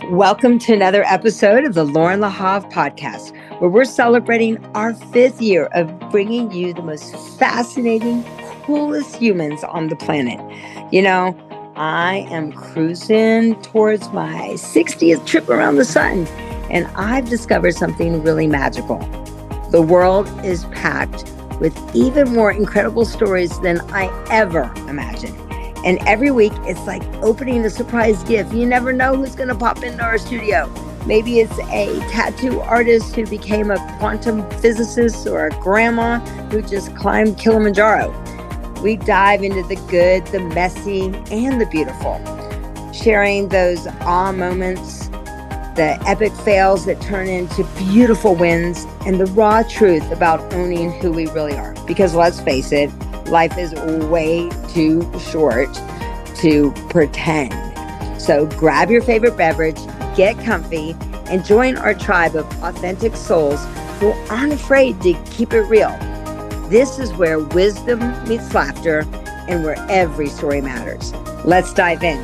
Welcome to another episode of the Loren Lahav podcast, where we're celebrating our 5th year of bringing you the most fascinating, coolest humans on the planet. You know, I am cruising towards my 60th trip around the sun, and I've discovered something really magical. The world is packed with even more incredible stories than I ever imagined. And every week, it's like opening a surprise gift. You never know who's going to pop into our studio. Maybe it's a tattoo artist who became a quantum physicist or a grandma who just climbed Kilimanjaro. We dive into the good, the messy, and the beautiful, sharing those awe moments, the epic fails that turn into beautiful wins, and the raw truth about owning who we really are. Because let's face it, life is way too short to pretend. So grab your favorite beverage, get comfy, and join our tribe of authentic souls who aren't afraid to keep it real. This is where wisdom meets laughter and where every story matters. Let's dive in.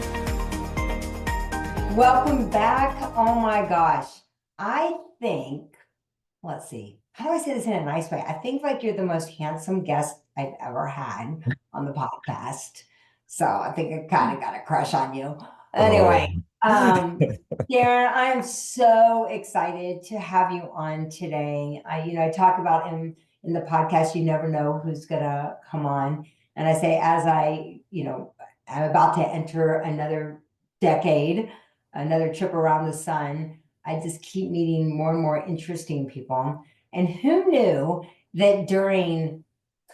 Welcome back. Oh my gosh. I think, let's see, how do I say this in a nice way? I think like you're the most handsome guest I've ever had on the podcast. So I think I kind of got a crush on you. Anyway, Darin, I am so excited to have you on today. I talk about in the podcast, you never know who's gonna come on. And I say, as I'm about to enter another decade, another trip around the sun, I just keep meeting more and more interesting people. And who knew that during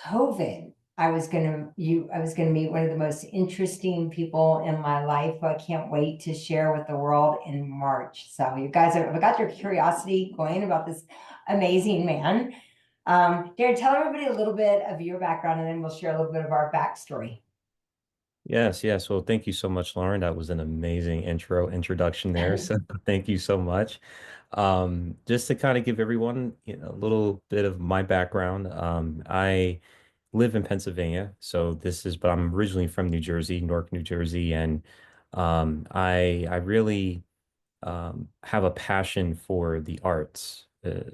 COVID, I was gonna meet one of the most interesting people in my life who I can't wait to share with the world in March. So you guys have got your curiosity going about this amazing man. Darin, tell everybody a little bit of your background, and then we'll share a little bit of our backstory. Yes. Well, thank you so much, Lauren. That was an amazing introduction there. So thank you so much. Just to kind of give everyone, a little bit of my background. I live in Pennsylvania, but I'm originally from New Jersey, Newark, New Jersey, and I really have a passion for the arts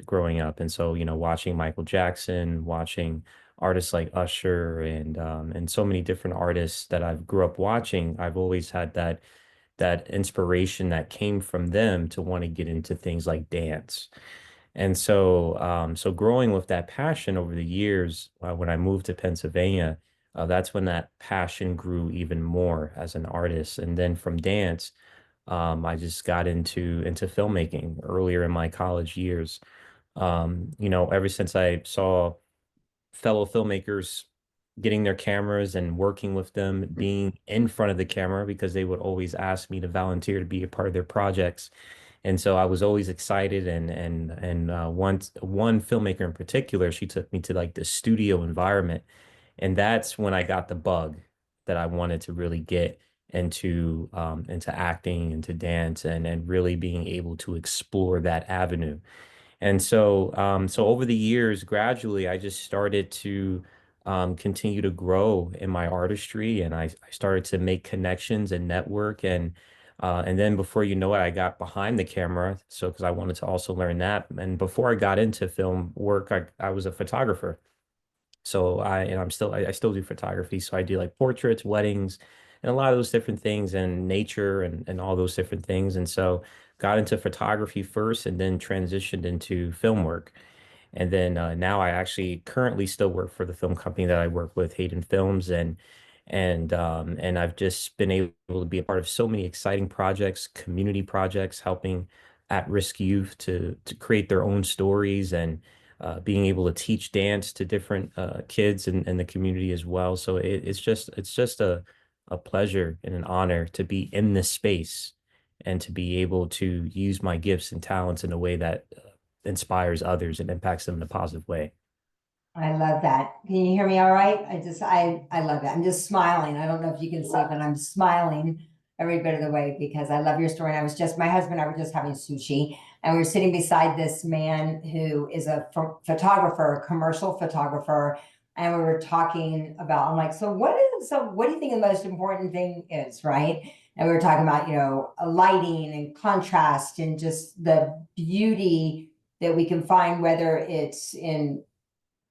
growing up. And so, watching Michael Jackson, watching artists like Usher and so many different artists that I've grew up watching, I've always had that inspiration that came from them to want to get into things like dance. And so growing with that passion over the years, when I moved to Pennsylvania, that's when that passion grew even more as an artist. And then from dance, I just got into filmmaking earlier in my college years. Ever since I saw fellow filmmakers getting their cameras and working with them, being in front of the camera because they would always ask me to volunteer to be a part of their projects. And so I was always excited and one filmmaker in particular, she took me to like the studio environment. And that's when I got the bug that I wanted to really get into acting, into dance, and really being able to explore that avenue. And so over the years, gradually, I just started to continue to grow in my artistry, and I started to make connections and network, and then before you know it, I got behind the camera. So because I wanted to also learn that, and before I got into film work, I was a photographer. So I still do photography. So I do like portraits, weddings, and a lot of those different things, and nature and all those different things. And so got into photography first and then transitioned into film work. And then now I actually currently still work for the film company that I work with, Hayden Films, and I've just been able to be a part of so many exciting projects, community projects, helping at-risk youth to create their own stories and being able to teach dance to different kids in the community as well. So it's just a pleasure and an honor to be in this space and to be able to use my gifts and talents in a way that inspires others and impacts them in a positive way. I love that. Can you hear me all right? I love it. I'm just smiling. I don't know if you can see, but I'm smiling every bit of the way because I love your story. And my husband and I were just having sushi, and we were sitting beside this man who is a photographer, a commercial photographer. And we were talking about, I'm like, so what do you think the most important thing is, right? and we were talking about, lighting and contrast and just the beauty that we can find, whether it's in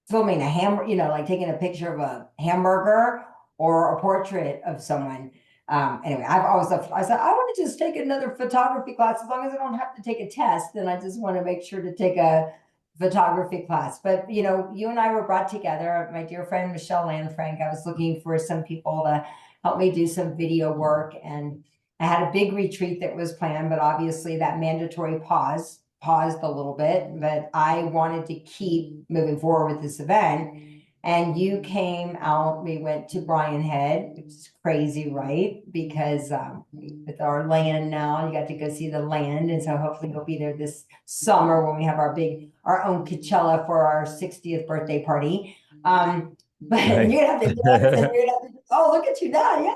filming a like taking a picture of a hamburger or a portrait of someone. Anyway, I've always loved, I said, I want to just take another photography class as long as I don't have to take a test. Then I just want to make sure to take a photography class. But, you and I were brought together. My dear friend, Michelle Lanfranc, I was looking for some people to help me do some video work. And I had a big retreat that was planned, but obviously that mandatory paused a little bit, but I wanted to keep moving forward with this event. And you came out, we went to Bryan Head, which is crazy, right? Because with our land now, you got to go see the land. And so hopefully you'll be there this summer when we have our own Coachella for our 60th birthday party. But Nice. you'd have to dance and you'd have to, oh, look at you now. Yeah,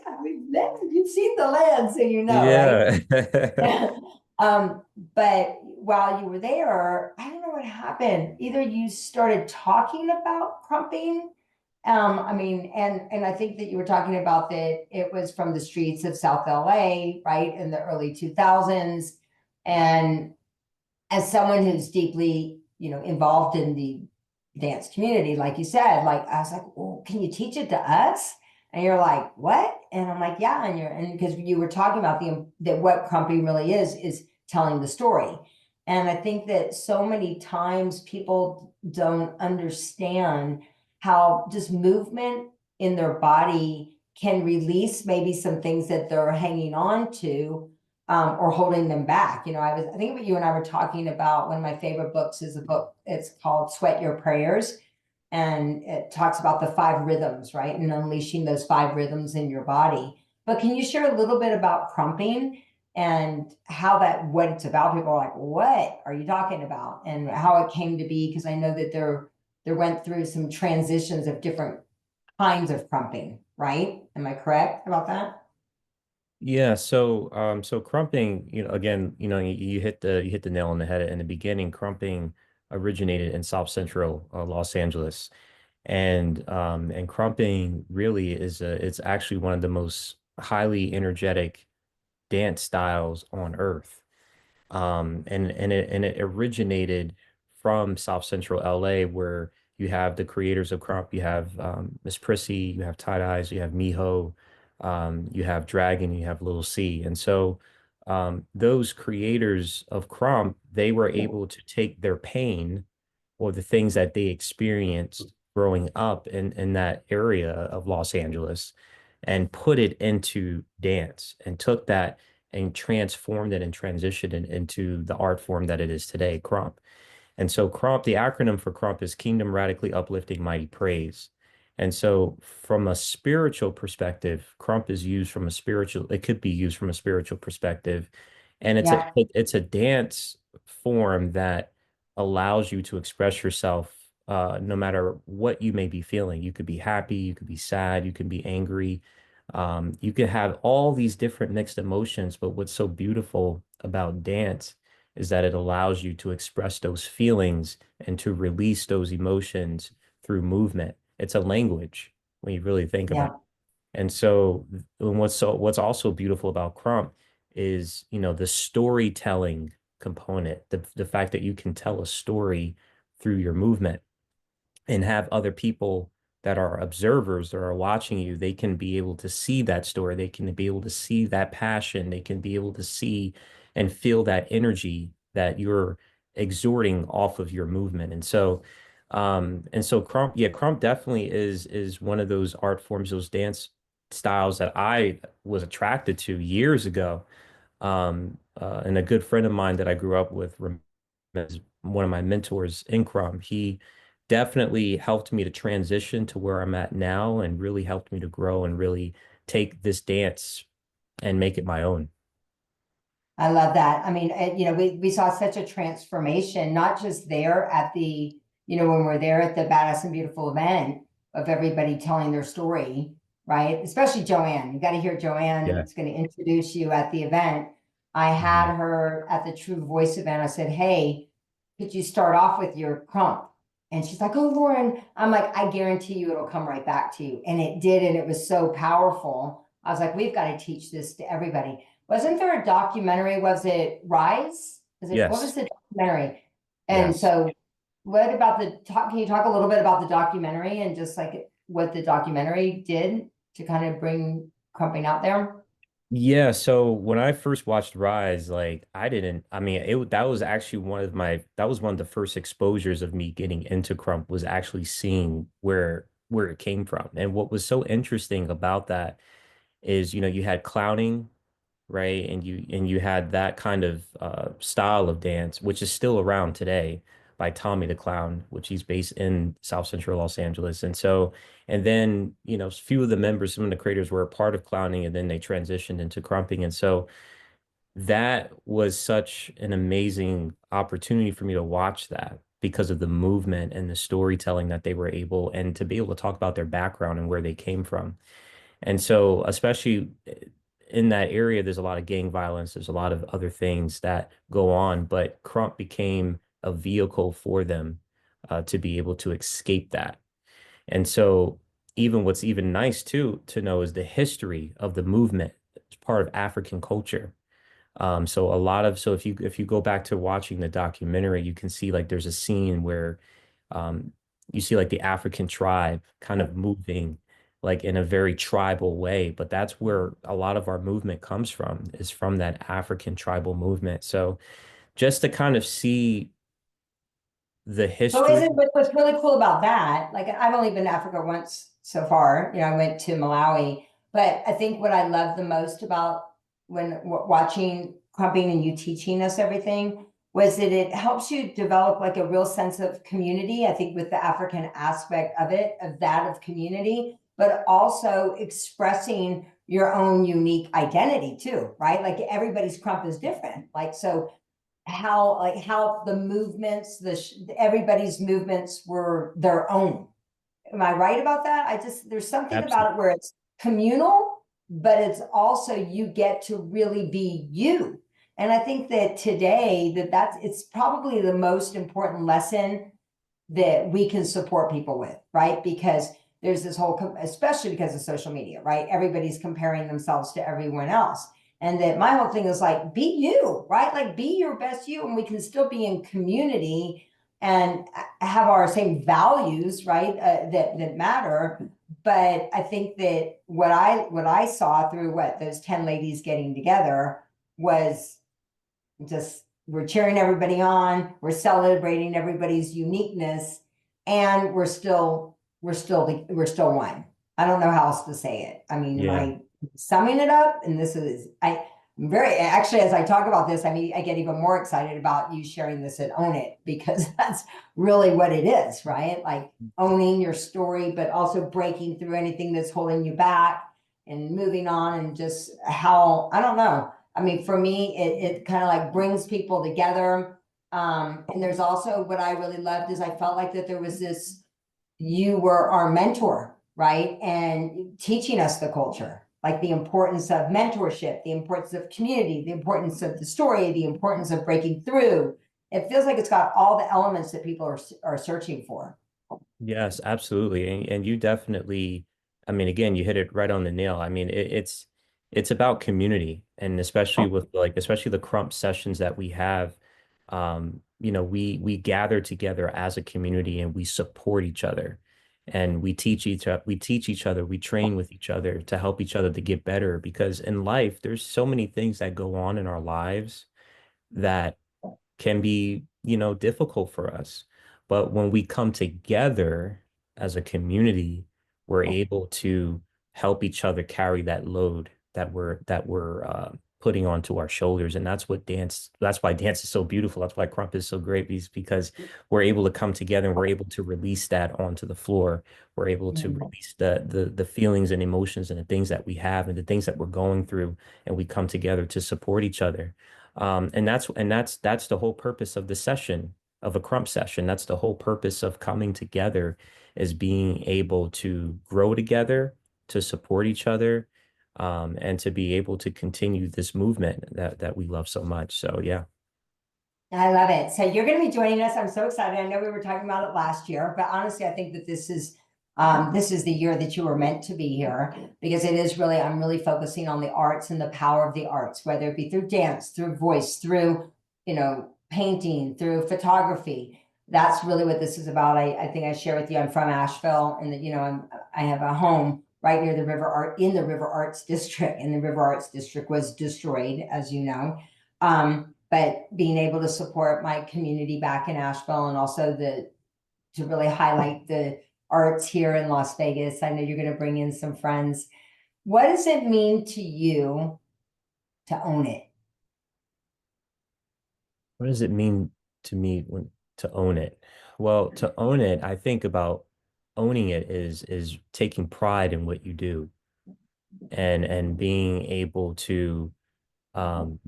you've seen the land, so right? Yeah. But while you were there, I don't know what happened. Either you started talking about crumping. And I think that you were talking about that it was from the streets of South LA, right, in the early 2000s. And as someone who's deeply, involved in the dance community, like you said, like I was like, well, can you teach it to us? And you're like, what? And I'm like, yeah. And because you were talking about that what crumping really is telling the story. And I think that so many times people don't understand how just movement in their body can release maybe some things that they're hanging on to, or holding them back. I think what you and I were talking about, one of my favorite books is a book, it's called Sweat Your Prayers. And it talks about the 5 rhythms, right? And unleashing those 5 rhythms in your body. But can you share a little bit about crumping and what it's about? People are like, what are you talking about? And how it came to be, because I know that there went through some transitions of different kinds of crumping, right? Am I correct about that? Yeah, so crumping, again, you hit the nail on the head in the beginning. Crumping originated in South Central Los Angeles, and crumping really it's actually one of the most highly energetic dance styles on earth. And it originated from South Central LA, where you have the creators of Crump. You have Miss Prissy, you have Tight Eyes, you have Miho, you have Dragon, you have Little C. And so those creators of Crump, they were able to take their pain or the things that they experienced growing up in that area of Los Angeles and put it into dance and took that and transformed it and transitioned it into the art form that it is today, Crump. And so Crump, the acronym for Crump is Kingdom Radically Uplifting Mighty Praise. And so from a spiritual perspective, Crump is used from a spiritual, it could be used from a spiritual perspective. And Yeah. it's a dance form that allows you to express yourself no matter what you may be feeling. You could be happy, you could be sad, you can be angry. You can have all these different mixed emotions, but what's so beautiful about dance is that it allows you to express those feelings and to release those emotions through movement. It's a language when you really think about it. Yeah. And so what's also beautiful about Crump is, the storytelling component, the fact that you can tell a story through your movement and have other people that are observers that are watching you, they can be able to see that story. They can be able to see that passion. They can be able to see and feel that energy that you're exhorting off of your movement. And so Crump, yeah, Crump definitely is one of those art forms, those dance styles that I was attracted to years ago. And a good friend of mine that I grew up with as one of my mentors in Crump, he definitely helped me to transition to where I'm at now and really helped me to grow and really take this dance and make it my own. I love that. I mean, we saw such a transformation, not just there at when we're there at the Badass and Beautiful event of everybody telling their story, right? Especially Joanne. You got to hear Joanne. Yeah. It's going to introduce you at the event. I Mhm. had her at the True Voice event. I said, hey, could you start off with your crump? And she's like, oh, Loren. I'm like, I guarantee you it'll come right back to you. And it did. And it was so powerful. I was like, we've got to teach this to everybody. Wasn't there a documentary? Was it Rise? What was Yes. the documentary? And Yes. so what about can you talk a little bit about the documentary and just like what the documentary did to kind of bring Crumping out there? Yeah, so when I first watched Rise, like I mean, that was actually that was one of the first exposures of me getting into Crump was actually seeing where it came from. And what was so interesting about that is, you had clowning, right? And you had that kind of style of dance, which is still around today by Tommy the Clown, which he's based in South Central Los Angeles. And then, a few of the members, some of the creators were a part of clowning, and then they transitioned into crumping. And so that was such an amazing opportunity for me to watch that because of the movement and the storytelling that they were able and to be able to talk about their background and where they came from. And so, especially in that area, there's a lot of gang violence, there's a lot of other things that go on, but Crump became a vehicle for them to be able to escape that. And so, even what's even nice too to know is the history of the movement. It's part of African culture. So if you go back to watching the documentary, you can see like there's a scene where um, you see like the African tribe kind of moving like in a very tribal way, but that's where a lot of our movement comes from, is from that African tribal movement. So just to kind of see the So history. isn't what's really cool about that? Like I've only been to Africa once so far. I went to Malawi, but I think what I love the most about when watching Crumping and you teaching us everything was that it helps you develop like a real sense of community. I think with the African aspect of it, of that of community, but also expressing your own unique identity too, right? Like everybody's crump is different. Like so how the movements, everybody's movements were their own. Am I right about that? There's something about Absolutely. it where it's communal, but it's also you get to really be you. And I think that today it's probably the most important lesson that we can support people with, right? Because there's this whole, especially because of social media, right? Everybody's comparing themselves to everyone else. And that my whole thing is like, be you, right? Like be your best you, and we can still be in community and have our same values, right? That matter. But I think that what I saw through those 10 ladies getting together was just we're cheering everybody on, we're celebrating everybody's uniqueness, and we're still one. I don't know how else to say it. I mean, am Yeah. I summing it up? And this is I'm very actually, as I talk about this, I mean, I get even more excited about you sharing this and Own It, because that's really what it is, right? Like owning your story, but also breaking through anything that's holding you back and moving on, and just how I don't know. I mean, for me, it kind of like brings people together. And there's also what I really loved is I felt like that there was this, you were our mentor, right? And teaching us the culture, like the importance of mentorship, the importance of community, the importance of the story, the importance of breaking through. It feels like it's got all the elements that people are searching for. Yes, absolutely. And you definitely, I mean, again, you hit it right on the nail. I mean, it's about community, and especially with especially the Crump sessions that we have, we gather together as a community and we support each other, and we teach each other, we train with each other to help each other to get better, because in life there's so many things that go on in our lives that can be, difficult for us. But when we come together as a community, we're able to help each other carry that load that we're putting onto our shoulders. And that's why dance is so beautiful. That's why Crump is so great, because we're able to come together and we're able to release that onto the floor. We're able to release the feelings and emotions and the things that we have and the things that we're going through, and we come together to support each other. And that's the whole purpose of the session, of a Crump session. That's the whole purpose of coming together, is being able to grow together, to support each other, and to be able to continue this movement that we love so much. So yeah. I love it. So you're going to be joining us. I'm so excited. I know we were talking about it last year, but honestly, I think that this is This is the year that you were meant to be here because it is really, I'm really focusing on the arts and the power of the arts, whether it be through dance, through voice, through, painting, through photography. That's really what this is about. I think I share with you, I'm from Asheville and that, I have a home right near the River Art in the River Arts District, and the River Arts District was destroyed, as you know. But being able to support my community back in Asheville and also to really highlight the arts here in Las Vegas. I know you're going to bring in some friends. What does it mean to you to own it? What does it mean to me when to own it? Well, to own it, I think about owning it is taking pride in what you do and being able to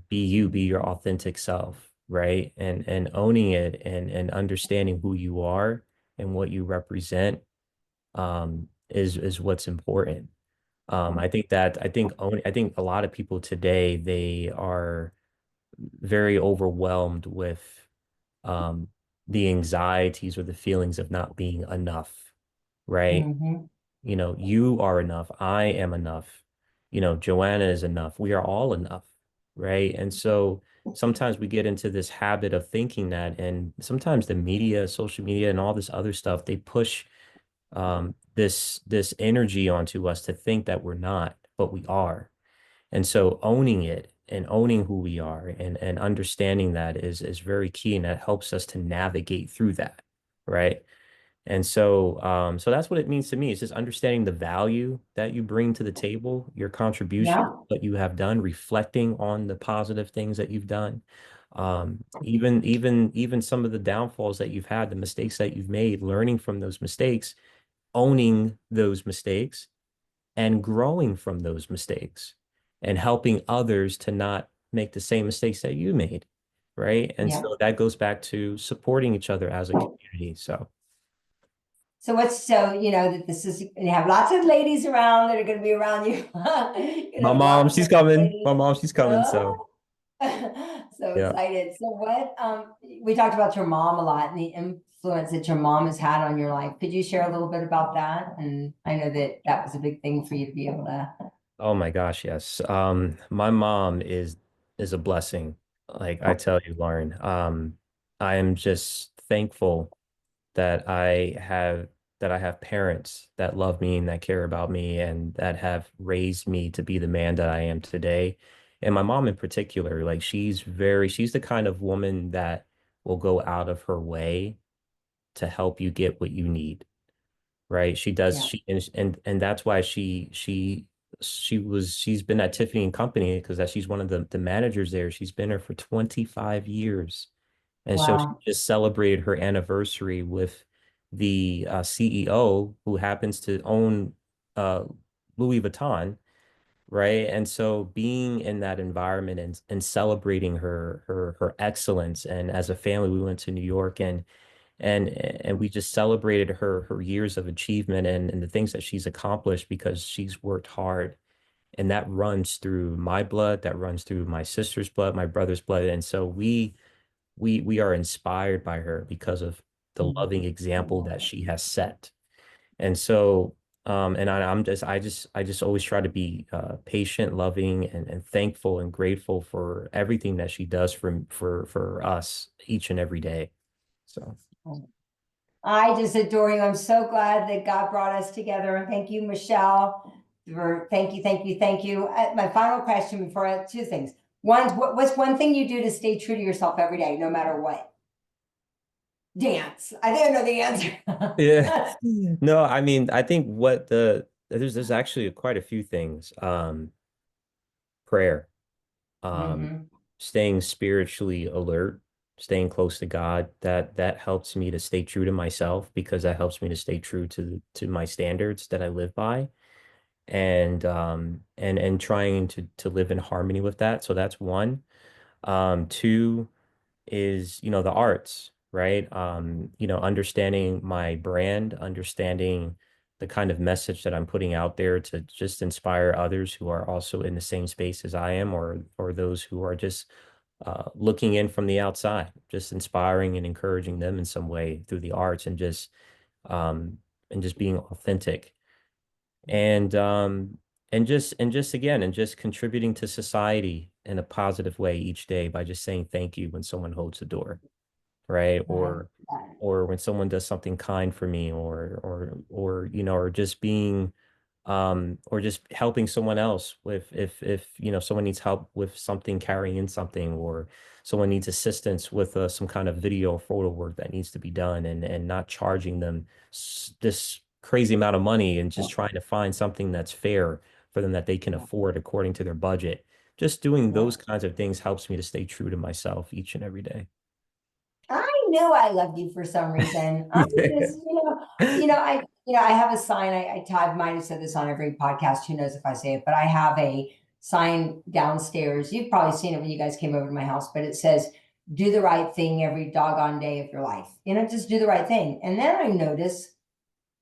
be you, be your authentic self, right? And owning it and understanding who you are and what you represent is what's important. I think a lot of people today they are very overwhelmed with um the anxieties or the feelings of not being enough, right? Mm-hmm. You are enough. I am enough. Joanna is enough. We are all enough, right? And so sometimes we get into this habit of thinking that, and sometimes the media, social media, and all this other stuff, they push this energy onto us to think that we're not, but we are. And so owning it and owning who we are and understanding that is very key, and that helps us to navigate through that, right? And so that's what it means to me. It's just understanding the value that you bring to the table, your contribution, Yeah. what you have done, reflecting on the positive things that you've done. Even some of the downfalls that you've had, the mistakes that you've made, learning from those mistakes, owning those mistakes and growing from those mistakes and helping others to not make the same mistakes that you made. Right. And Yeah. so that goes back to supporting each other as a community. So So that this is, you have lots of ladies around that are going to be around you. my mom, Lots she's of coming. ladies. My mom, she's coming. So Oh. So yeah. excited. So what, we talked about your mom a lot and the influence that your mom has had on your life. Could you share a little bit about that? And I know that that was a big thing for you to be able to. Oh my gosh, yes. My mom is a blessing. Like I tell you, Lauren. I am just thankful that I have parents that love me and that care about me and that have raised me to be the man that I am today. And my mom in particular, like she's the kind of woman that will go out of her way to help you get what you need, right? She does Yeah. she and that's why she's been at Tiffany and Company because that she's one of the managers there. She's been there for 25 years. And so she Wow. just celebrated her anniversary with the CEO who happens to own uh, Louis Vuitton, right? And so being in that environment and celebrating her excellence. And as a family, we went to New York and we just celebrated her years of achievement and the things that she's accomplished because she's worked hard. And that runs through my blood, that runs through my sister's blood, my brother's blood. And so we are inspired by her because of the loving example that she has set. And so and I just always try to be patient, loving, and thankful and grateful for everything that she does for us each and every day. So I just adore you. I'm so glad that God brought us together. And thank you, Michelle, for thank you, thank you, thank you. My final question before two things. One, what's one thing you do to stay true to yourself every day, no matter what? Dance. I think I know the yeah. answer. No, I mean, I think what there's actually quite a few things. Prayer. um, Hmm. Staying spiritually alert, staying close to God, that helps me to stay true to myself because that helps me to stay true to my standards that I live by and trying to live in harmony with that. So that's one. Two is, the arts, right? Understanding my brand, understanding the kind of message that I'm putting out there to just inspire others who are also in the same space as I am, or those who are just looking in from the outside, just inspiring and encouraging them in some way through the arts and just um, and just being authentic. And just contributing to society in a positive way each day by just saying thank you when someone holds the door, right? Or when someone does something kind for me, or or just being or just helping someone else with, if someone needs help with something, carrying in something, or someone needs assistance with some kind of video or photo work that needs to be done, and not charging them this crazy amount of money, and just trying to find something that's fair for them, that they can afford according to their budget. Just doing those kinds of things helps me to stay true to myself each and every day. I knew I loved you for some reason. I'm just, I have a sign. I might have said this on every podcast. Who knows if I say it, but I have a sign downstairs. You've probably seen it when you guys came over to my house, but it says, do the right thing every doggone day of your life. Just do the right thing. And then I notice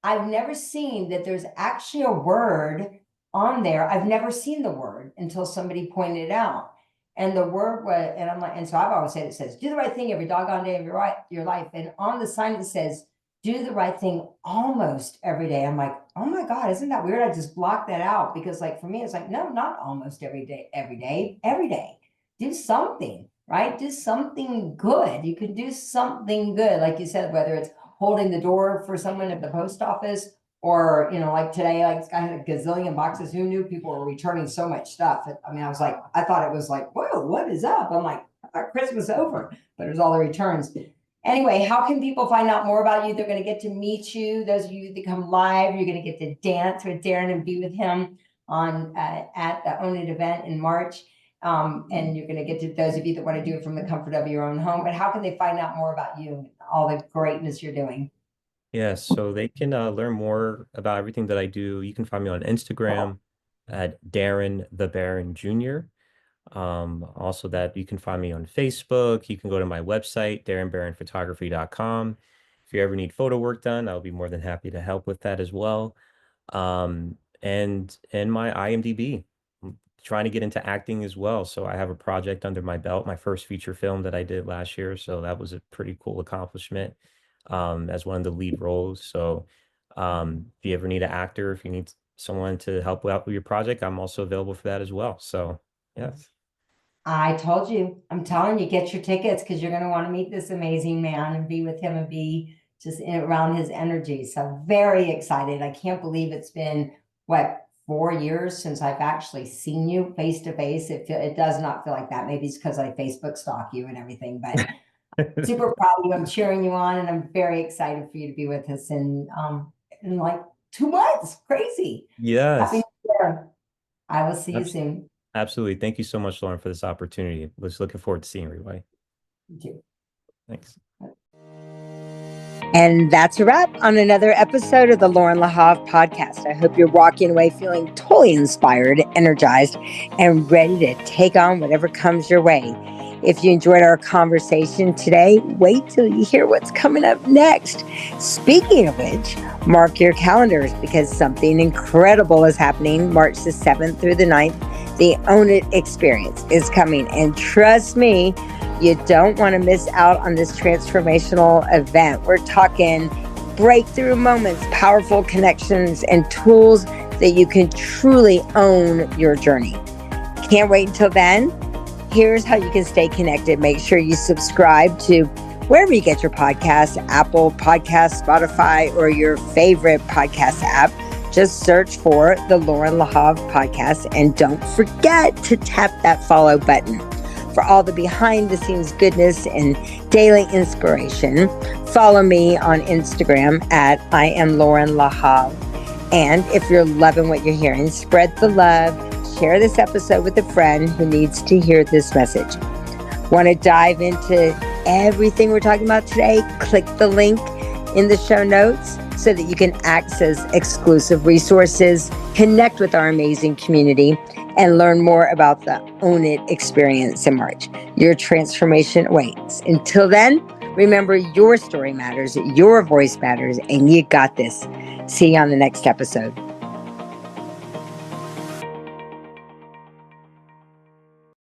I've never seen that there's actually a word on there. I've never seen the word until somebody pointed it out. And the word was, and I'm like, and so I've always said, it says, do the right thing every doggone day of your life. And on the sign it says, do the right thing almost every day. I'm like, oh my God, isn't that weird? I just blocked that out because, like, for me, it's like, no, not almost every day, every day, every day. Do something, right? Do something good. You can do something good. Like you said, whether it's holding the door for someone at the post office, or, like today, like this guy had a gazillion boxes. Who knew people were returning so much stuff? I mean, I thought it was like, whoa, what is up? I'm like, I thought Christmas was over, but it was all the returns. Anyway, how can people find out more about you? They're going to get to meet you. Those of you that come live, you're going to get to dance with Darin and be with him on at the Own It event in March. And you're going to get to those of you that want to do it from the comfort of your own home. But how can they find out more about you and all the greatness you're doing? Yes, so they can learn more about everything that I do. You can find me on Instagram at Darin the Baron Jr. Also, that you can find me on Facebook. You can go to my website, darinbarronphotography.com. If you ever need photo work done, I'll be more than happy to help with that as well. And my IMDb. I'm trying to get into acting as well. So I have a project under my belt, my first feature film that I did last year. So that was a pretty cool accomplishment, as one of the lead roles. So if you ever need an actor, if you need someone to help out with your project, I'm also available for that as well. So yes. I told you, I'm telling you, get your tickets because you're going to want to meet this amazing man and be with him and be just around his energy. So very excited. I can't believe it's been, 4 years since I've actually seen you face to face. It does not feel like that. Maybe it's because I Facebook stalk you and everything, but super proud of you. I'm cheering you on, and I'm very excited for you to be with us in like 2 months. Crazy. Yes. Happy New Year. I will see you soon. Absolutely. Thank you so much, Loren, for this opportunity. Was looking forward to seeing everybody. You too. Thanks. And that's a wrap on another episode of the Loren Lahav podcast. I hope you're walking away feeling totally inspired, energized, and ready to take on whatever comes your way. If you enjoyed our conversation today, wait till you hear what's coming up next. Speaking of which, mark your calendars because something incredible is happening March the 7th through the 9th. The Own It experience is coming. And trust me, you don't want to miss out on this transformational event. We're talking breakthrough moments, powerful connections, and tools that you can truly own your journey. Can't wait until then. Here's how you can stay connected. Make sure you subscribe to wherever you get your podcasts, Apple Podcasts, Spotify, or your favorite podcast app. Just search for the Loren Lahav podcast, and don't forget to tap that follow button. For all the behind the scenes goodness and daily inspiration, follow me on Instagram at I am Loren Lahav. And if you're loving what you're hearing, spread the love. Share this episode with a friend who needs to hear this message. Want to dive into everything we're talking about today? Click the link in the show notes so that you can access exclusive resources, connect with our amazing community, and learn more about the Own It experience in March. Your transformation awaits. Until then, remember your story matters, your voice matters, and you got this. See you on the next episode.